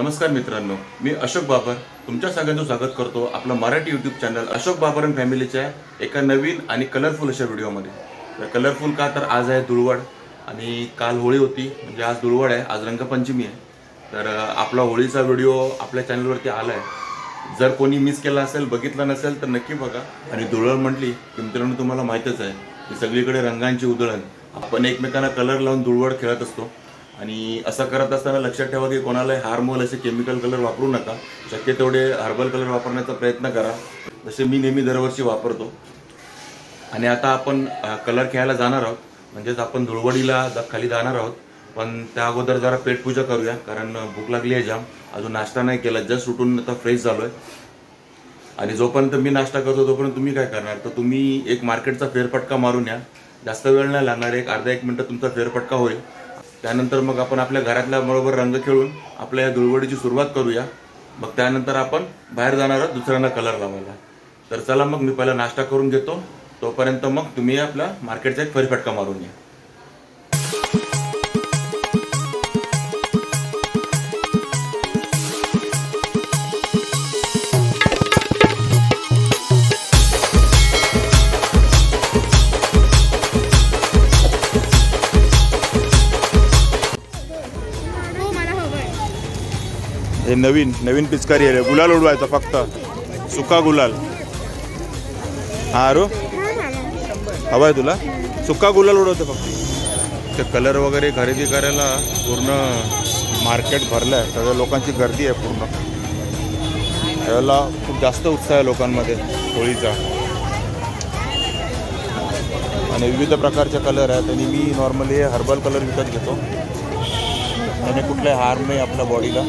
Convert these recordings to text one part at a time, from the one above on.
नमस्कार मित्रांनो, मी अशोक बाबर तुमच्या सगळ्यांचं स्वागत करतो आपलं Marathi YouTube channel Ashok Babar and फॅमिलीच्या एका नवीन आणि कलरफुल अशा व्हिडिओमध्ये. तर कलरफुल का तर आज आहे धुळवड आणि काल होळी होती, म्हणजे आज धुळवड आहे, आज रंगपंचमी आहे. तर आपला होळीचा व्हिडिओ आपल्या चॅनलवरती आला आहे. जर कोणी मिस केला असेल, बघितला नसेल तर नक्की बघा. आणि धुळवड म्हटली की मित्रांनो तुम्हाला माहीतच आहे की सगळीकडे रंगांची उधळण, आपण एकमेकांना कलर लावून धुळवड खेळत असतो. आणि असं करत असताना लक्षात ठेवा की कोणाला हार्मफुल असे केमिकल कलर वापरू नका. शक्य तेवढे हर्बल कलर वापरण्याचा प्रयत्न करा, जसे मी नेहमी दरवर्षी वापरतो. आणि आता आपण कलर खेळायला जाणार आहोत, म्हणजेच आपण धुळवडीला खाली जाणार आहोत. पण त्या अगोदर जरा पेटपूजा करूया, कारण भूक लागली आहे जाम. अजून नाश्ता नाही केला, जस्ट उठून आता फ्रेश झालो आहे. आणि जोपर्यंत मी नाश्ता करतो तोपर्यंत तुम्ही काय करणार, तर तुम्ही एक मार्केटचा फेरफटका मारून या. जास्त वेळ नाही लागणार, अर्धा एक मिनटं तुमचा फेरफटका होईल. त्यानंतर मग आपण आपल्या घरातल्या बरोबर रंग खेळून आपल्या या धुळवडीची सुरुवात करूया. मग त्यानंतर आपण बाहेर जाणार आहोत दुसऱ्यांना कलर लावायला. तर चला मग मी पहिला नाश्ता करून घेतो, तोपर्यंत मग तुम्ही आपल्या मार्केटचा एक फेरफटका मारून या. हे नवीन पिचकारी आहे, गुलाल उडवायचा फक्त, सुका गुलाल. हा अरो हवाय तुला, सुका गुलाल उडवतो फक्त. ते कलर वगैरे खरेदी करायला पूर्ण मार्केट भरलं आहे, सगळ्या लोकांची गर्दी आहे पूर्ण. त्यावेळेला खूप जास्त उत्साह आहे लोकांमध्ये होळीचा. आणि विविध प्रकारचे कलर आहेत. आणि मी नॉर्मली हर्बल कलर विकत घेतो, त्याने कुठलाही हार्म नाही आपल्या बॉडीला.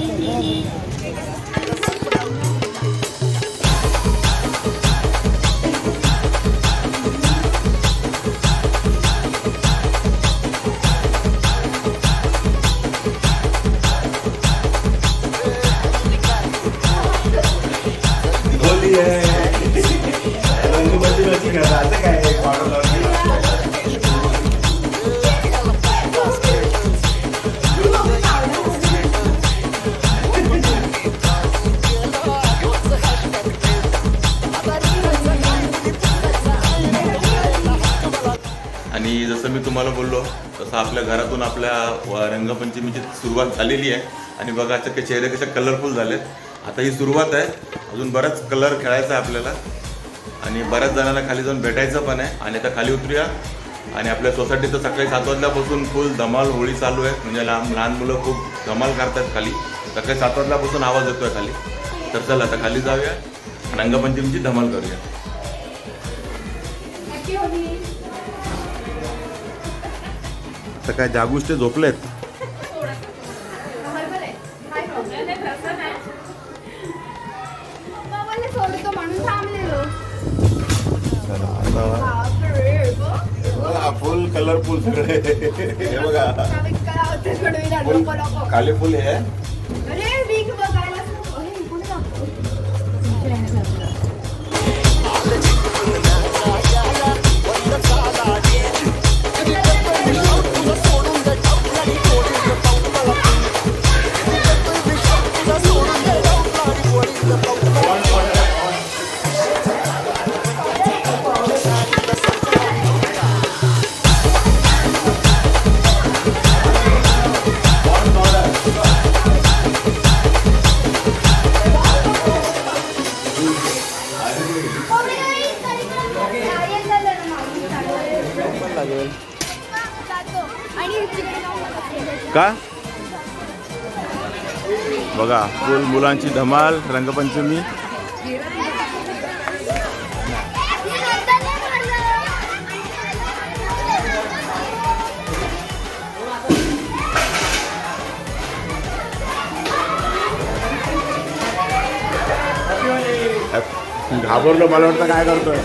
आणि जसं मी तुम्हाला बोललो तसं आपल्या घरातून आपल्या रंगपंचमीची सुरुवात झालेली आहे. आणि बघा चक्के चेहरे कसे कलरफुल झालेत. आता ही सुरुवात आहे, अजून बराच कलर खेळायचा आहे आपल्याला. आणि बऱ्याच जणांना खाली जाऊन भेटायचं पण आहे. आणि आता खाली उतरूया. आणि आपल्या सोसायटीत तर सकाळी 7 वाजल्यापासून फुल धमाल होळी चालू आहे, म्हणजे लहान मुलं खूप धमाल करतात खाली. सकाळी 7 वाजल्यापासून आवाज येतो आहे खाली. तर चला आता खाली जाऊया, रंगपंचमीची धमाल करूया. आता काय जागूस ते झोपलेत. फुल कलरफुल सगळे हे बघा, खाली फुल हे का बघा, फुल मुलांची धमाल रंगपंचमी. घाबरलो, मला वाटतं काय करतोय.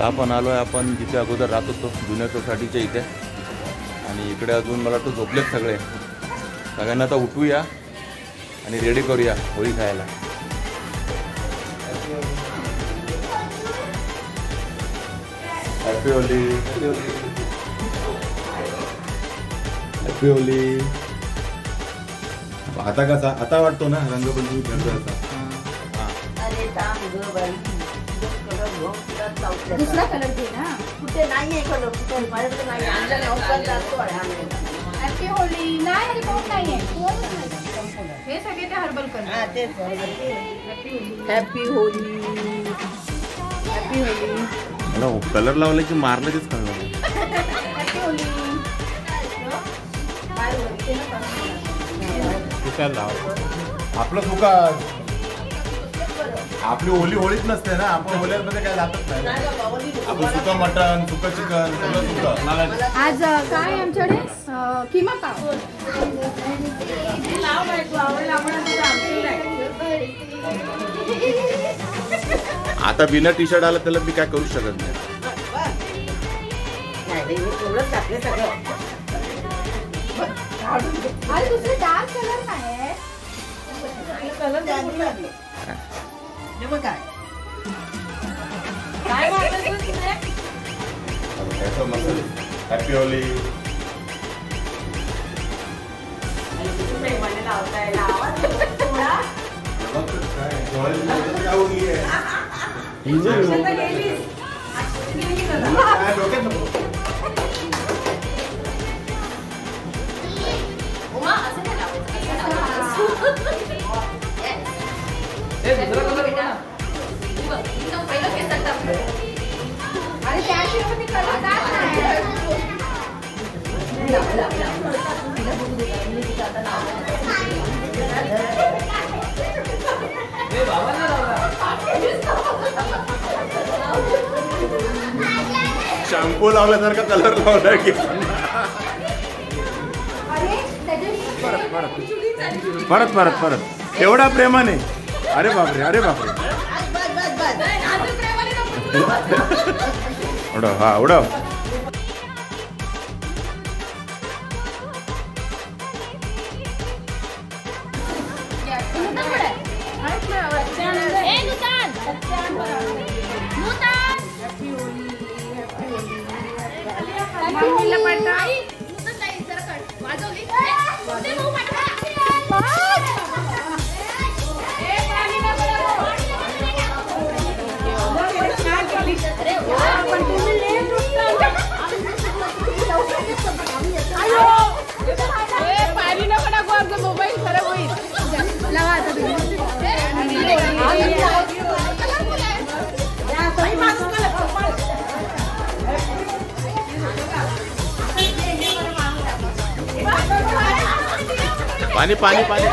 आपण आलोय आपण जिथे अगोदर राहत होतो जुन्या सोसायटीच्या इथे आणि इकडे अजून मला वाटतं झोपलेत सगळे. सगळ्यांना आता उठवूया आणि रेडी करूया होळी खायला. Happy Holy. Happy Holy. आता कसा आता वाटतो ना रंगपंचमी खेळतो. दुसरा कलर घे ना. कुठे नाहीये कलर, कुठे माझ्याकडे नाही. आणलं ऑफर जातो आहे. Happy Holy. नाही रिपोर्ट नाहीये. हे सगळे ते हर्बल कलर. हां तेच हॅपी होली. Happy Holy. मला कलर लावले की मारलं तेच कळलं. Happy Holy. आपलं सुका आपली होली होळीच नसते ना. आपण होळ्यांमध्ये काय लागत नाही. आपण सुका मटन, सुका चिकन सगळं सुका. आज काय आमच्याकडे किमा पाव. आता बिना टी शर्ट आला त्याला मी काय करू शकत नाही. दुसरे डार्क कलर काय हॅपी होली. अरे त्याशिवाय कलर शॅम्पू लावल्यासारखा कलर लावला की परत परत परत एवढा प्रेमाने. अरे बापरे, अरे बापरे. उडव, हा उडव. मोबाईल खराब होईल. पाणी पाणी पाणी.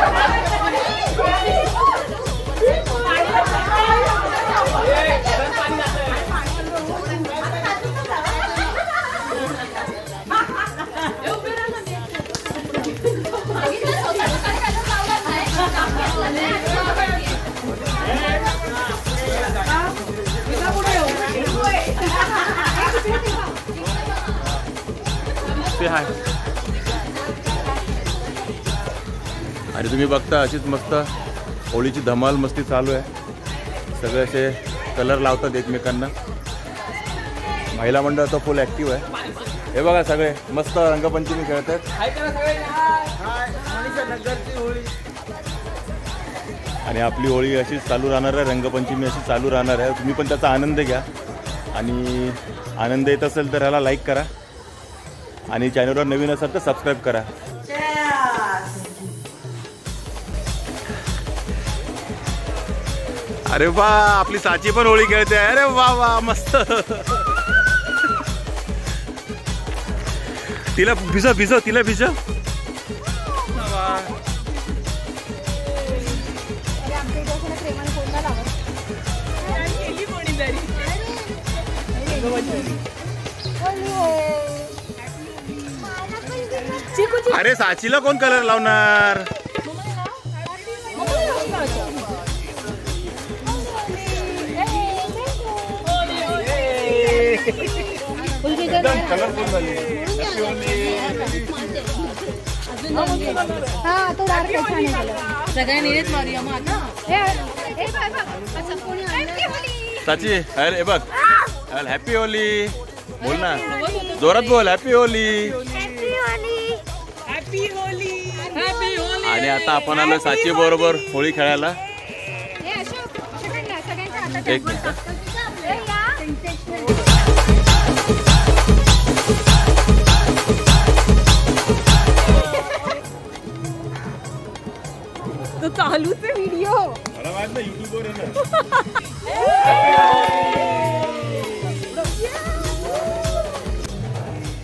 से हाय. आणि तुम्ही बघता अशीच मस्त होळीची धमाल मस्ती चालू आहे. सगळे असे कलर लावतात एकमेकांना. महिला मंडळ तर फुल ॲक्टिव्ह आहे. हे बघा सगळे मस्त रंगपंचमी खेळत आहेत. आणि आपली होळी अशीच चालू राहणार आहे. रंगपंचमी अशी चालू राहणार आहे. तुम्ही पण त्याचा आनंद घ्या. आणि आनंद येत असेल तर ह्याला लाईक करा. आणि चॅनलवर नवीन असेल तर सबस्क्राईब करा. अरे वा आपली साची पण होळी खेळते. अरे वा वा मस्त. तिला भिजव भिजव तिला भिजव. अरे साचीला कोण कलर लावणार. एकदम कलरफुल झाली. साची अरे बघ हॅपी होली बोल ना. जोरात बोल. Happy Holy. आणि आता आपण आलो साची बरोबर होळी खेळायला. एक मिनिट. तो चालूच आहे व्हिडिओ. युट्यूबवर आहे ना.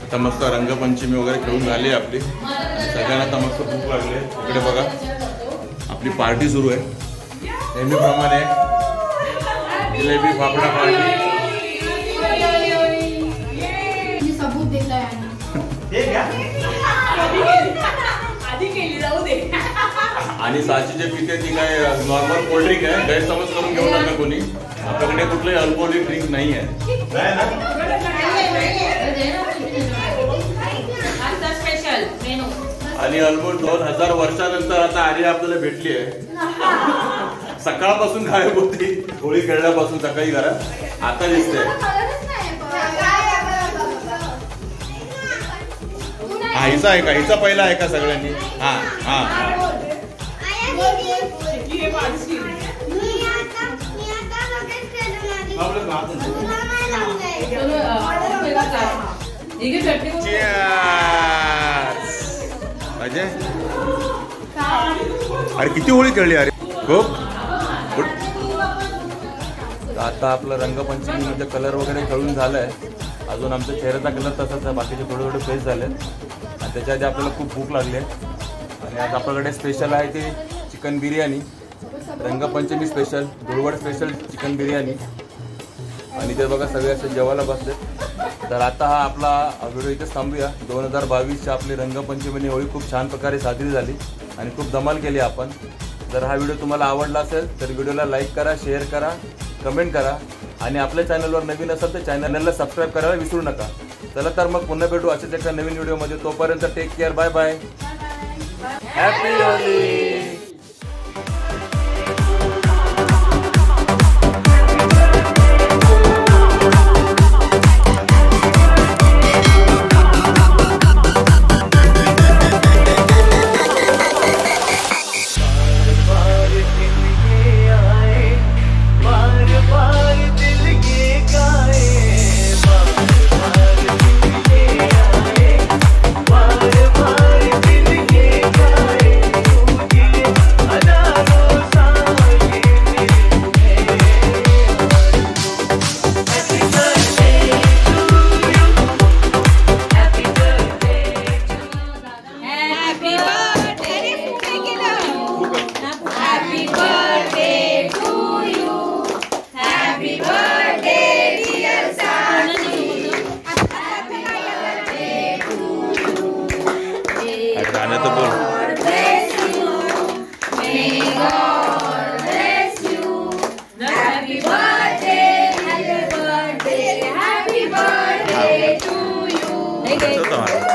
आता मस्त रंगपंचमी वगैरे खेळून झाली आपली. सगळ्यांना आता मस्त भूक लागली. इकडे बघा आपली पार्टी सुरू आहे नेहमीप्रमाणे. जिलेबी फाफडा पार्टी. सबूत देताय आणि साची जे पिते ती काय नॉर्मल कोल्ड्रिंक आहे. गैरसमज करून घेऊ नका कोणी. आपल्याकडे कुठलंही अल्कोहोलिक ड्रिंक नाही आहे. आणि ऑलमोस्ट 2000 वर्षानंतर आता आर्या आपल्याला भेटली आहे. सकाळपासून गायब होती होळी खेळण्यापासून. सकाळी घरात आता दिसते. हा हिचा आहे का. हिचा पहिला आहे का सगळ्यांनी. हा हा अजय अरे किती होळी खेळली. अरे खूप. आता आपलं रंगपंचमी म्हणजे कलर वगैरे खेळून झालंय. अजून आमच्या चेहऱ्याचा कलर तसाच आहे. बाकीचे थोडे थोडे फ्रेश झाले. आणि त्याच्या आधी आपल्याला खूप भूक लागली आहे. आणि आज आपल्याकडे स्पेशल आहे ते चिकन बिर्याणी. रंगपंचमी स्पेशल धुळवड स्पेशल चिकन बिर्याणी. आणि ते बघा सगळे असे जेवायला बसले. तर आता हा आपला व्हिडिओ इथेच थांबूया. 2022ची आपली रंगपंचमी होळी खूप छान प्रकारे साजरी झाली आणि खूप धमाल केली आपण. जर हा व्हिडिओ तुम्हाला आवडला असेल तर व्हिडिओला लाईक करा, शेअर करा, कमेंट करा. आणि आपल्या चॅनलवर नवीन असेल तर चॅनलला सबस्क्राईब करायला विसरू नका. चला तर मग पुन्हा भेटू अशाच एका नवीन व्हिडिओमध्ये. तोपर्यंत take care. Bye bye. Happy Holi. गाणं तर बोल. Happy birthday to you.